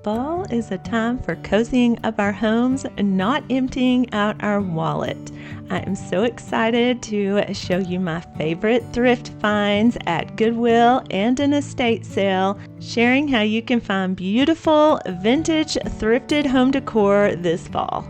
Fall is a time for cozying up our homes and not emptying out our wallet. I am so excited to show you my favorite thrift finds at Goodwill and an estate sale, sharing how you can find beautiful, vintage, thrifted home decor this fall.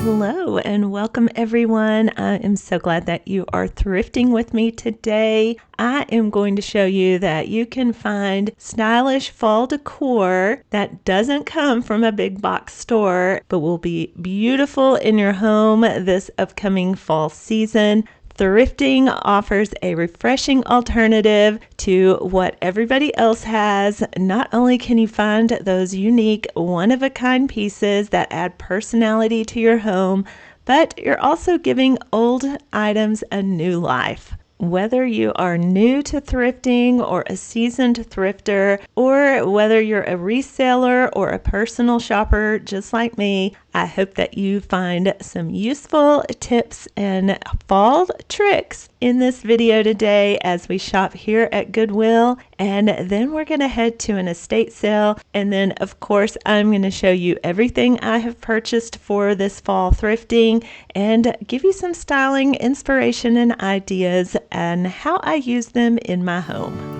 Hello and welcome everyone. I am so glad that you are thrifting with me today. I am going to show you that you can find stylish fall decor that doesn't come from a big box store, but will be beautiful in your home this upcoming fall season. Thrifting offers a refreshing alternative to what everybody else has. Not only can you find those unique, one-of-a-kind pieces that add personality to your home, but you're also giving old items a new life. Whether you are new to thrifting or a seasoned thrifter, or whether you're a reseller or a personal shopper just like me, I hope that you find some useful tips and fall tricks in this video today as we shop here at Goodwill. And then we're going to head to an estate sale. And then, of course, I'm going to show you everything I have purchased for this fall thrifting and give you some styling inspiration and ideas and how I use them in my home.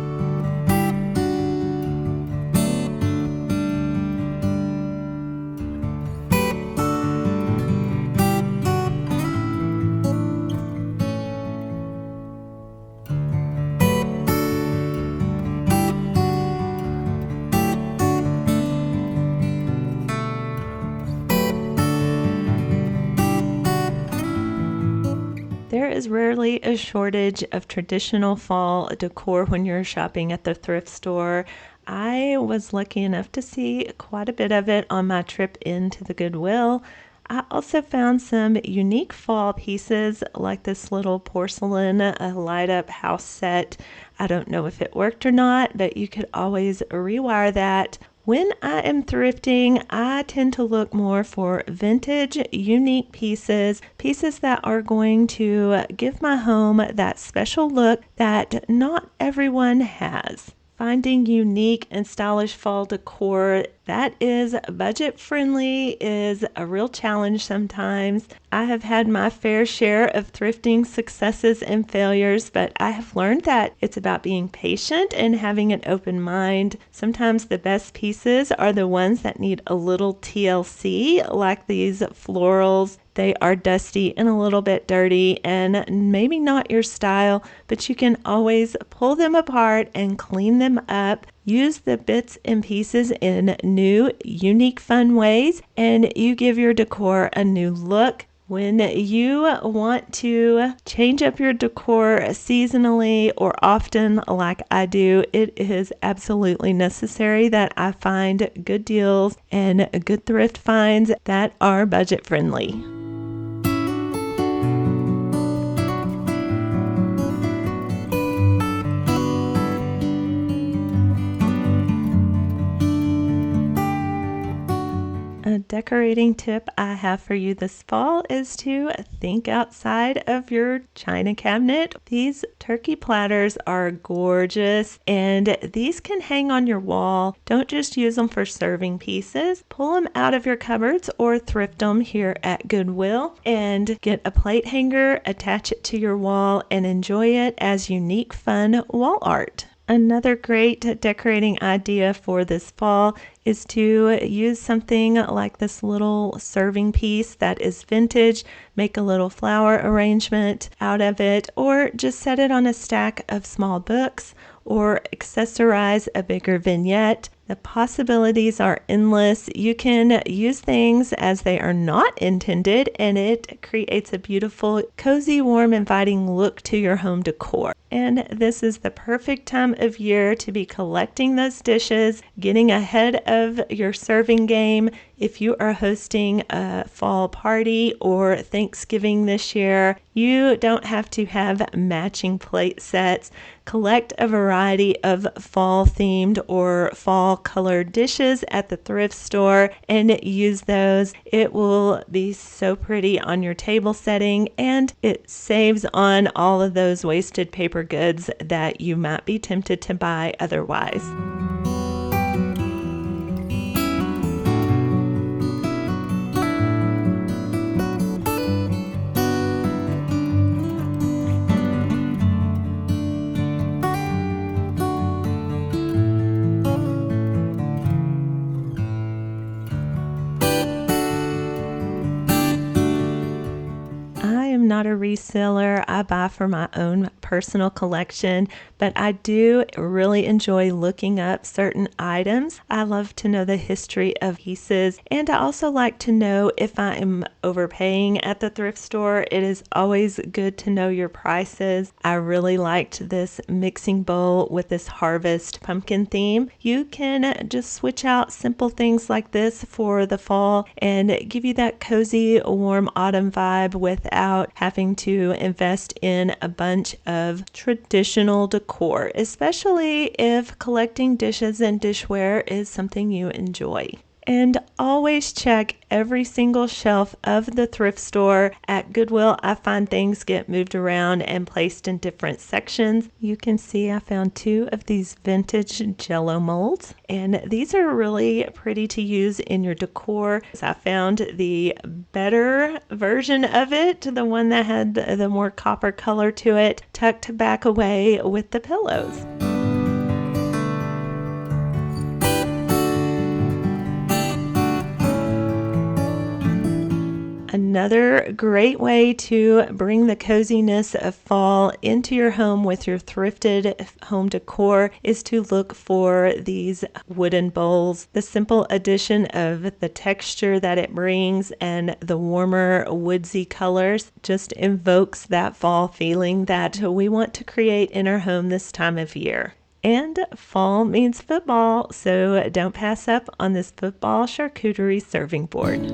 There is rarely a shortage of traditional fall decor when you're shopping at the thrift store. I was lucky enough to see quite a bit of it on my trip into the Goodwill. I also found some unique fall pieces like this little porcelain light up house set. I don't know if it worked or not, but you could always rewire that. When I am thrifting, I tend to look more for vintage, unique pieces that are going to give my home that special look that not everyone has. Finding unique and stylish fall decor that is budget friendly is a real challenge sometimes. I have had my fair share of thrifting successes and failures, but I have learned that it's about being patient and having an open mind. Sometimes the best pieces are the ones that need a little TLC, like these florals. They are dusty and a little bit dirty and maybe not your style, but you can always pull them apart and clean them up. Use the bits and pieces in new, unique, fun ways, and you give your decor a new look. When you want to change up your decor seasonally or often like I do, it is absolutely necessary that I find good deals and good thrift finds that are budget friendly. A decorating tip I have for you this fall is to think outside of your china cabinet. These turkey platters are gorgeous and these can hang on your wall. Don't just use them for serving pieces. Pull them out of your cupboards or thrift them here at Goodwill and get a plate hanger, attach it to your wall, and enjoy it as unique, fun wall art. Another great decorating idea for this fall is to use something like this little serving piece that is vintage, make a little flower arrangement out of it, or just set it on a stack of small books, or accessorize a bigger vignette. The possibilities are endless. You can use things as they are not intended, and it creates a beautiful, cozy, warm, inviting look to your home decor. And this is the perfect time of year to be collecting those dishes, getting ahead of your serving game. If you are hosting a fall party or Thanksgiving this year, you don't have to have matching plate sets. Collect a variety of fall themed or fall fall color dishes at the thrift store and use those. It will be so pretty on your table setting, and it saves on all of those wasted paper goods that you might be tempted to buy otherwise. Not a reseller. I buy for my own personal collection, but I do really enjoy looking up certain items. I love to know the history of pieces, and I also like to know if I am overpaying at the thrift store. It is always good to know your prices. I really liked this mixing bowl with this harvest pumpkin theme. You can just switch out simple things like this for the fall and give you that cozy, warm autumn vibe without having to invest in a bunch of traditional decor, especially if collecting dishes and dishware is something you enjoy. And always check every single shelf of the thrift store. At Goodwill, I find things get moved around and placed in different sections. You can see I found 2 of these vintage Jello molds, and these are really pretty to use in your decor. I found the better version of it, the one that had the more copper color to it, tucked back away with the pillows. Another great way to bring the coziness of fall into your home with your thrifted home decor is to look for these wooden bowls. The simple addition of the texture that it brings and the warmer woodsy colors just invokes that fall feeling that we want to create in our home this time of year. And fall means football, so don't pass up on this football charcuterie serving board.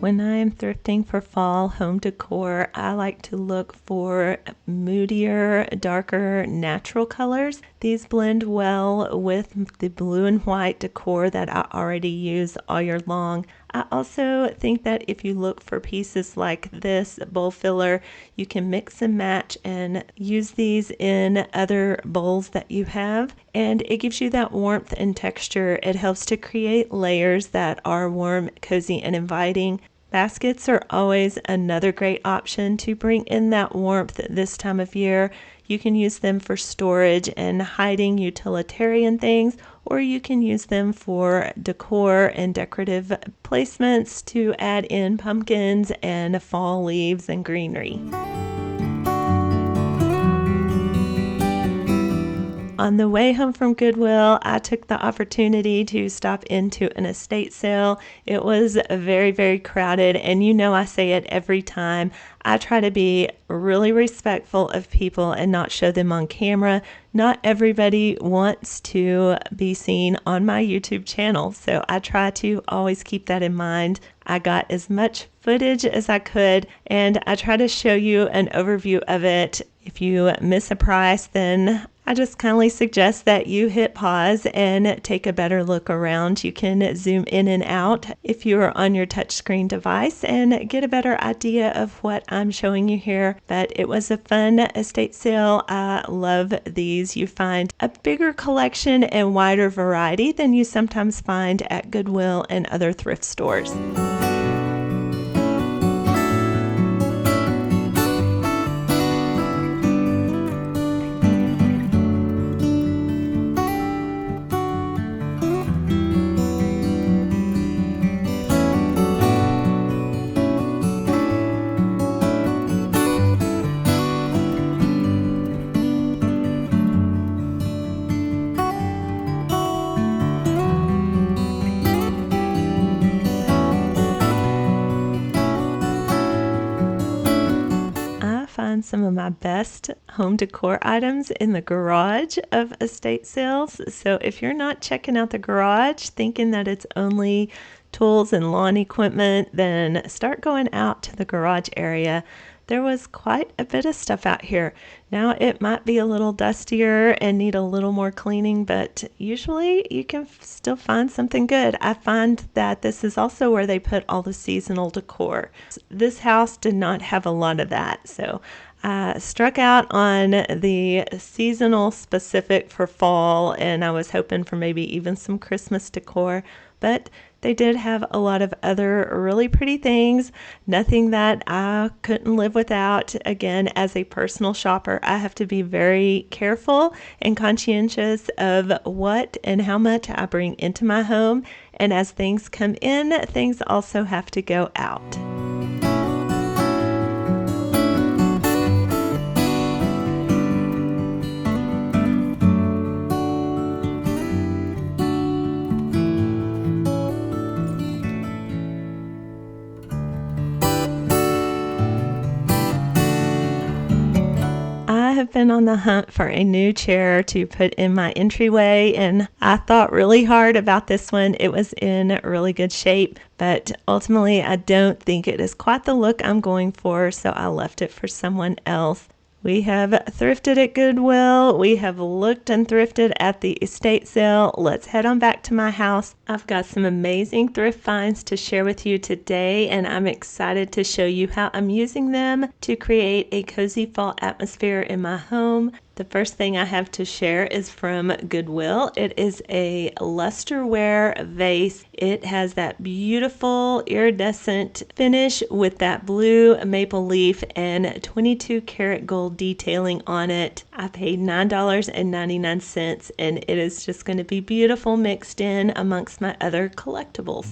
When I am thrifting for fall home decor, I like to look for moodier, darker, natural colors. These blend well with the blue and white decor that I already use all year long. I also think that if you look for pieces like this bowl filler, you can mix and match and use these in other bowls that you have, and it gives you that warmth and texture. It helps to create layers that are warm, cozy, and inviting. Baskets are always another great option to bring in that warmth this time of year. You can use them for storage and hiding utilitarian things, or you can use them for decor and decorative placements to add in pumpkins and fall leaves and greenery. On the way home from Goodwill, I took the opportunity to stop into an estate sale. It was very, very crowded, and you know I say it every time. I try to be really respectful of people and not show them on camera. Not everybody wants to be seen on my YouTube channel, so I try to always keep that in mind. I got as much footage as I could, and I try to show you an overview of it. If you miss a price, then I just kindly suggest that you hit pause and take a better look around. You can zoom in and out if you are on your touchscreen device and get a better idea of what I'm showing you here. But it was a fun estate sale. I love these. You find a bigger collection and wider variety than you sometimes find at Goodwill and other thrift stores. some of my best home decor items in the garage of estate sales. So if you're not checking out the garage thinking that it's only tools and lawn equipment, then start going out to the garage area. There was quite a bit of stuff out here. Now it might be a little dustier and need a little more cleaning, but usually you can still find something good. I find that this is also where they put all the seasonal decor. This house did not have a lot of that, so I struck out on the seasonal specific for fall, and I was hoping for maybe even some Christmas decor, but they did have a lot of other really pretty things, nothing that I couldn't live without. Again, as a personal shopper, I have to be very careful and conscientious of what and how much I bring into my home. And as things come in, things also have to go out. I have been on the hunt for a new chair to put in my entryway, and I thought really hard about this one. It was in really good shape, but ultimately I don't think it is quite the look I'm going for, so I left it for someone else. We have thrifted at Goodwill. We have looked and thrifted at the estate sale. Let's head on back to my house. I've got some amazing thrift finds to share with you today, and I'm excited to show you how I'm using them to create a cozy fall atmosphere in my home. The first thing I have to share is from Goodwill. It is a lusterware vase. It has that beautiful iridescent finish with that blue maple leaf and 22 karat gold detailing on it. I paid $9.99, and it is just going to be beautiful mixed in amongst my other collectibles.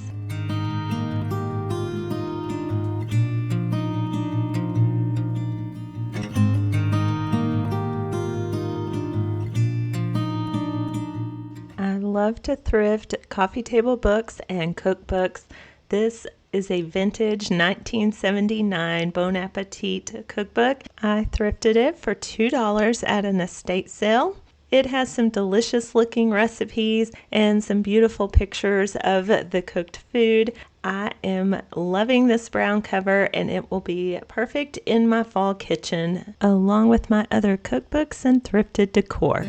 I love to thrift coffee table books and cookbooks. This is a vintage 1979 Bon Appetit cookbook. I thrifted it for $2 at an estate sale. It has some delicious looking recipes and some beautiful pictures of the cooked food. I am loving this brown cover, and it will be perfect in my fall kitchen along with my other cookbooks and thrifted decor.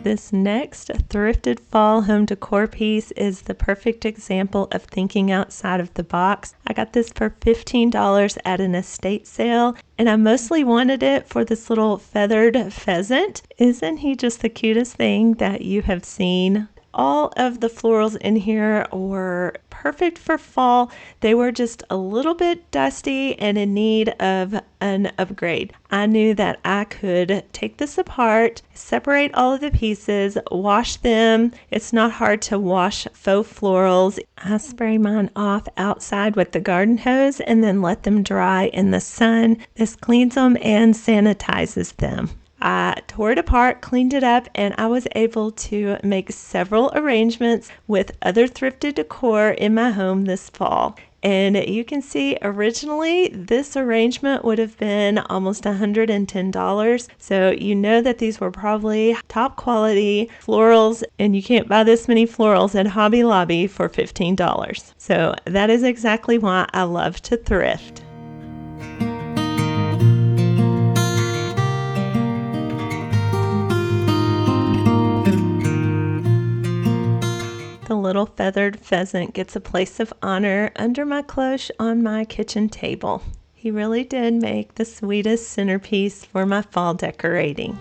This next thrifted fall home decor piece is the perfect example of thinking outside of the box. I got this for $15 at an estate sale, and I mostly wanted it for this little feathered pheasant. Isn't he just the cutest thing that you have seen? All of the florals in here were perfect for fall. They were just a little bit dusty and in need of an upgrade. I knew that I could take this apart, separate all of the pieces, wash them. It's not hard to wash faux florals. I spray mine off outside with the garden hose and then let them dry in the sun. This cleans them and sanitizes them. I tore it apart, cleaned it up, and I was able to make several arrangements with other thrifted decor in my home this fall. And you can see originally this arrangement would have been almost $110. So you know that these were probably top quality florals, and you can't buy this many florals at Hobby Lobby for $15. So that is exactly why I love to thrift. The little feathered pheasant gets a place of honor under my cloche on my kitchen table. He really did make the sweetest centerpiece for my fall decorating.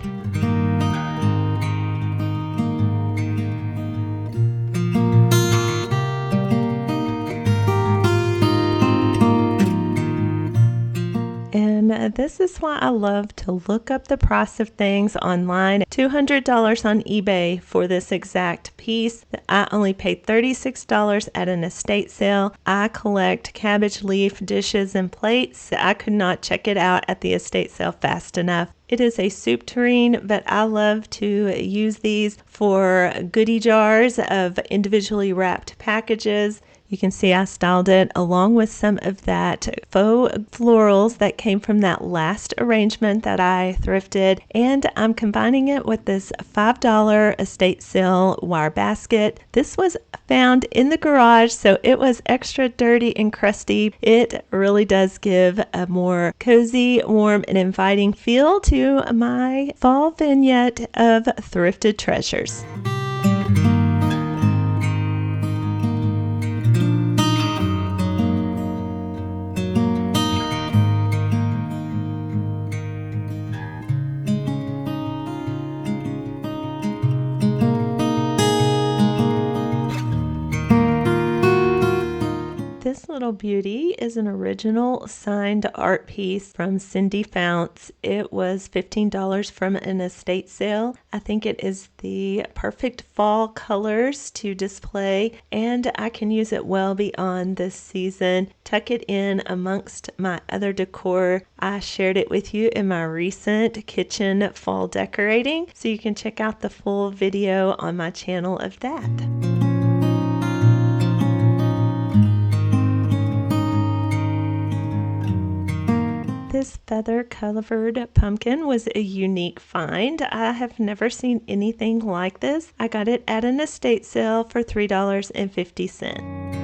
And And this is why I love to look up the price of things online. $200 on eBay for this exact piece. I only paid $36 at an estate sale. I collect cabbage leaf dishes and plates. I could not check it out at the estate sale fast enough. It is a soup tureen, but I love to use these for goodie jars of individually wrapped packages. You can see I styled it along with some of that faux florals that came from that last arrangement that I thrifted. And I'm combining it with this $5 estate sale wire basket. This was found in the garage, so it was extra dirty and crusty. It really does give a more cozy, warm, and inviting feel to my fall vignette of thrifted treasures. This little beauty is an original signed art piece from Cindy Founts. It was $15 from an estate sale. I think it is the perfect fall colors to display, and I can use it well beyond this season. Tuck it in amongst my other decor. I shared it with you in my recent kitchen fall decorating, so you can check out the full video on my channel of that. This feather-covered pumpkin was a unique find. I have never seen anything like this. I got it at an estate sale for $3.50.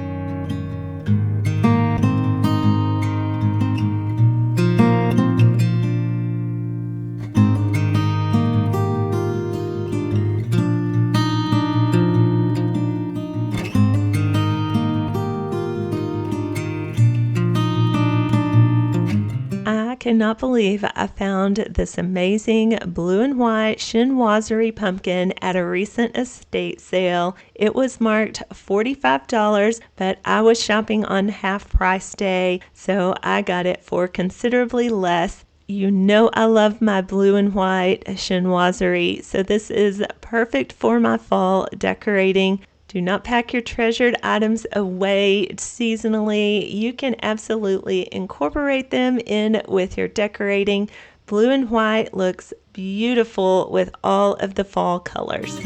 I cannot believe I found this amazing blue and white chinoiserie pumpkin at a recent estate sale. It was marked $45, but I was shopping on half price day, so I got it for considerably less. You know I love my blue and white chinoiserie, so this is perfect for my fall decorating. Do not pack your treasured items away seasonally. You can absolutely incorporate them in with your decorating. Blue and white looks beautiful with all of the fall colors.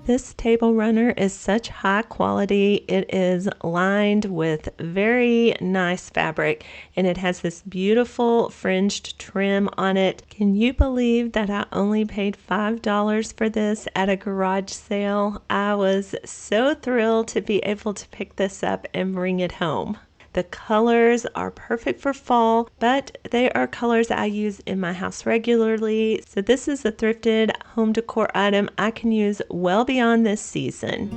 This table runner is such high quality. It is lined with very nice fabric, and it has this beautiful fringed trim on it. Can you believe that I only paid $5 for this at a garage sale? I was so thrilled to be able to pick this up and bring it home. The colors are perfect for fall, but they are colors I use in my house regularly. So this is a thrifted home decor item I can use well beyond this season.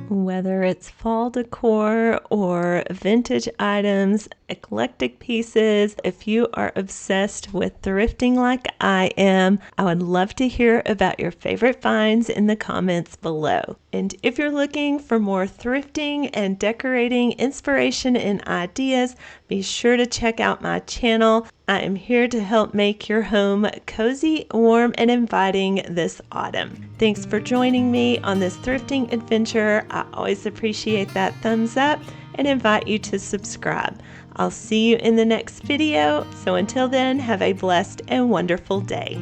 Whether it's fall decor or vintage items, eclectic pieces, if you are obsessed with thrifting like I am, I would love to hear about your favorite finds in the comments below. And if you're looking for more thrifting and decorating inspiration and ideas, be sure to check out my channel. I am here to help make your home cozy, warm, and inviting this autumn. Thanks for joining me on this thrifting adventure. I always appreciate that thumbs up and invite you to subscribe. I'll see you in the next video. So until then, have a blessed and wonderful day.